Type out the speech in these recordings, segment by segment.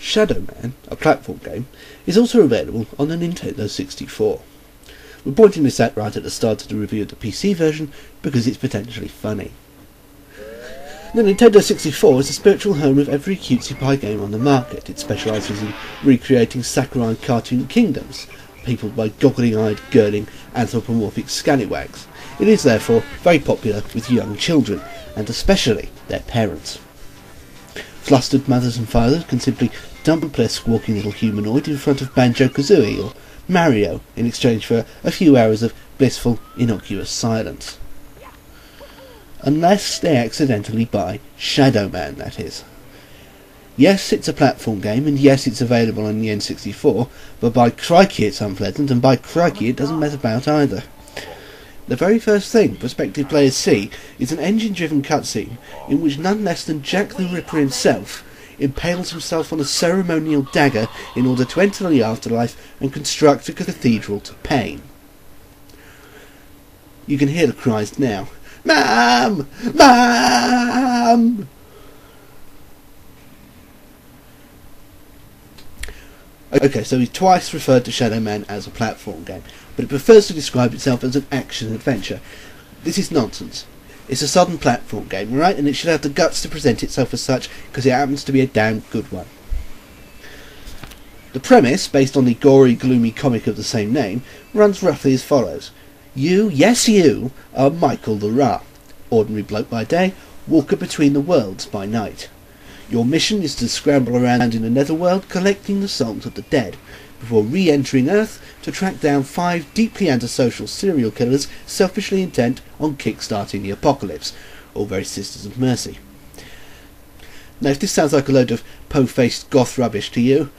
Shadow Man, a platform game, is also available on the Nintendo 64. We're pointing this out right at the start of the review of the PC version because it's potentially funny. The Nintendo 64 is the spiritual home of every cutesy pie game on the market. It specialises in recreating saccharine cartoon kingdoms, peopled by goggly-eyed, girding, anthropomorphic scallywags. It is therefore very popular with young children, and especially their parents. Flustered mothers and fathers can simply dump their squawking little humanoid in front of Banjo-Kazooie or Mario in exchange for a few hours of blissful, innocuous silence. Unless they accidentally buy Shadow Man, that is. Yes, it's a platform game, and yes, it's available on the N64, but by crikey it's unpleasant, and by crikey it doesn't mess about either. The very first thing prospective players see is an engine-driven cutscene in which none less than Jack the Ripper himself impales himself on a ceremonial dagger in order to enter the afterlife and construct a cathedral to pain. You can hear the cries now. Mum! Mum! Okay, so he's twice referred to Shadow Man as a platform game, but it prefers to describe itself as an action-adventure. This is nonsense. It's a sodden platform game, right? And it should have the guts to present itself as such, because it happens to be a damn good one. The premise, based on the gory, gloomy comic of the same name, runs roughly as follows. You, yes you, are Michael the Ra, ordinary bloke by day, walker between the worlds by night. Your mission is to scramble around in the netherworld collecting the souls of the dead, before re-entering Earth to track down 5 deeply antisocial serial killers selfishly intent on kick-starting the apocalypse, all very Sisters of Mercy. Now if this sounds like a load of po-faced goth rubbish to you,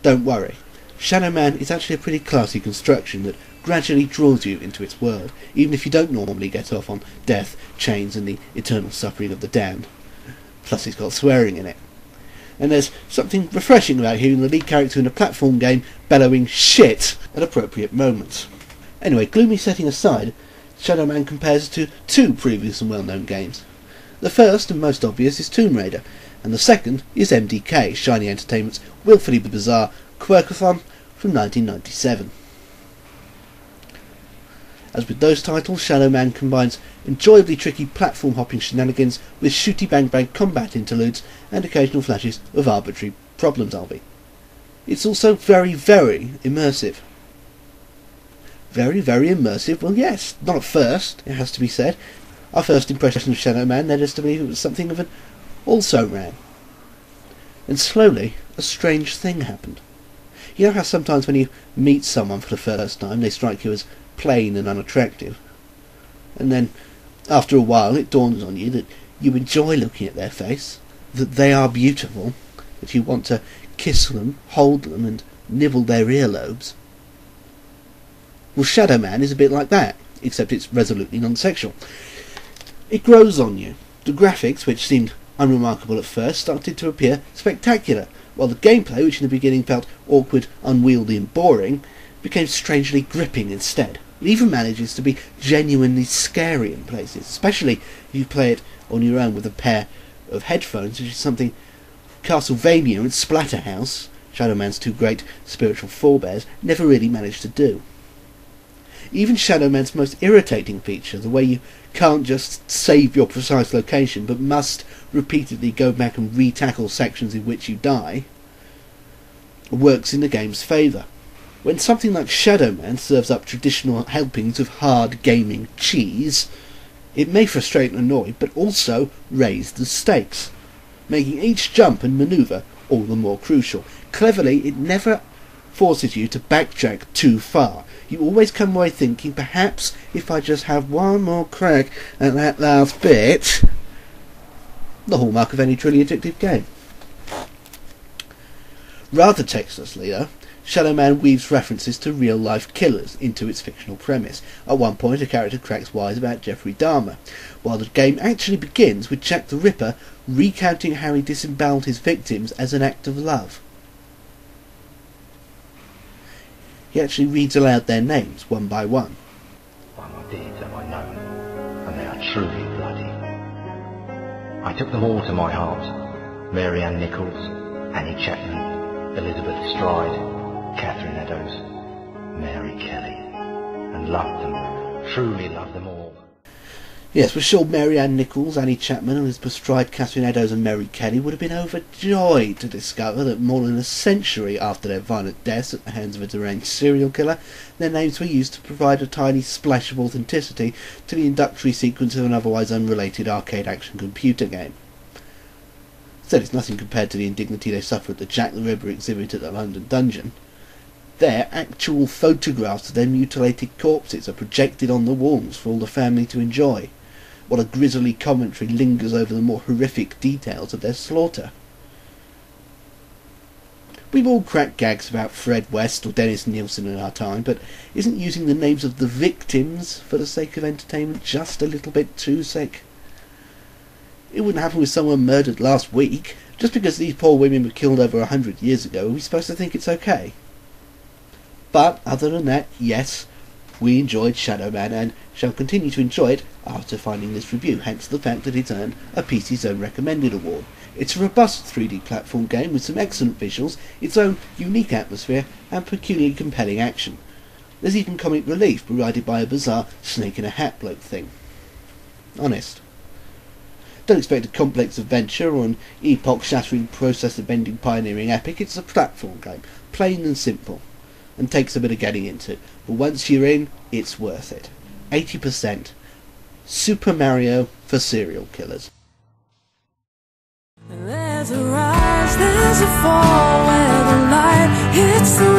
don't worry. Shadow Man is actually a pretty classy construction that gradually draws you into its world, even if you don't normally get off on death, chains and the eternal suffering of the damned. Plus it's got swearing in it. And there's something refreshing about hearing the lead character in a platform game bellowing shit at appropriate moments. Anyway, gloomy setting aside, Shadow Man compares to 2 previous and well-known games. The first and most obvious is Tomb Raider, and the second is MDK, Shiny Entertainment's willfully bizarre Quirkathon from 1997. As with those titles, Shadow Man combines enjoyably tricky platform-hopping shenanigans with shooty-bang-bang combat interludes and occasional flashes of arbitrary problem-solving. It's also very, very immersive. Very, very immersive? Well, yes, not at first, it has to be said. Our first impression of Shadow Man led us to believe it was something of an also-ran. And slowly, a strange thing happened. You know how sometimes when you meet someone for the first time, they strike you as plain and unattractive, and then after a while it dawns on you that you enjoy looking at their face, that they are beautiful, that you want to kiss them, hold them and nibble their earlobes. Well, Shadow Man is a bit like that, except it's resolutely non-sexual. It grows on you. The graphics, which seemed unremarkable at first, started to appear spectacular, while the gameplay, which in the beginning felt awkward, unwieldy and boring, became strangely gripping instead. It even manages to be genuinely scary in places, especially if you play it on your own with a pair of headphones, which is something Castlevania and Splatterhouse, Shadow Man's 2 great spiritual forebears, never really managed to do. Even Shadow Man's most irritating feature, the way you can't just save your precise location but must repeatedly go back and re-tackle sections in which you die, works in the game's favour. When something like Shadow Man serves up traditional helpings of hard gaming cheese, it may frustrate and annoy, but also raise the stakes, making each jump and manoeuvre all the more crucial. Cleverly, it never forces you to backtrack too far. You always come away thinking, perhaps if I just have one more crack at that last bit. The hallmark of any truly addictive game. Rather tastelessly, though, Shadow Man weaves references to real-life killers into its fictional premise. At one point, a character cracks wise about Jeffrey Dahmer, while the game actually begins with Jack the Ripper recounting how he disemboweled his victims as an act of love. He actually reads aloud their names, one by one. By my deeds am I known, and they are truly bloody. I took them all to my heart. Mary Ann Nichols, Annie Chapman, Elizabeth Stride, Catherine Eddowes, Mary Kelly, and loved them, truly loved them all. Yes, we're sure Mary Ann Nichols, Annie Chapman, Elizabeth Stride, Catherine Eddowes and Mary Kelly would have been overjoyed to discover that more than a century after their violent deaths at the hands of a deranged serial killer, their names were used to provide a tiny splash of authenticity to the introductory sequence of an otherwise unrelated arcade action computer game. Said it's nothing compared to the indignity they suffer at the Jack the Ripper exhibit at the London Dungeon. There, actual photographs of their mutilated corpses are projected on the walls for all the family to enjoy, while a grisly commentary lingers over the more horrific details of their slaughter. We've all cracked gags about Fred West or Dennis Nielsen in our time, but isn't using the names of the victims for the sake of entertainment just a little bit too sick? It wouldn't happen with someone murdered last week. Just because these poor women were killed over 100 years ago, are we supposed to think it's okay? But, other than that, yes, we enjoyed Shadow Man and shall continue to enjoy it after finding this review, hence the fact that it's earned a PC Zone Recommended award. It's a robust 3D platform game with some excellent visuals, its own unique atmosphere and peculiarly compelling action. There's even comic relief provided by a bizarre snake-in-a-hat bloke thing. Honest. Don't expect a complex adventure or an epoch-shattering, processor-bending pioneering epic. It's a platform game, plain and simple, and takes a bit of getting into. But once you're in, it's worth it. 80%. Super Mario for serial killers. There's a rise, there's a fall, where the light hits the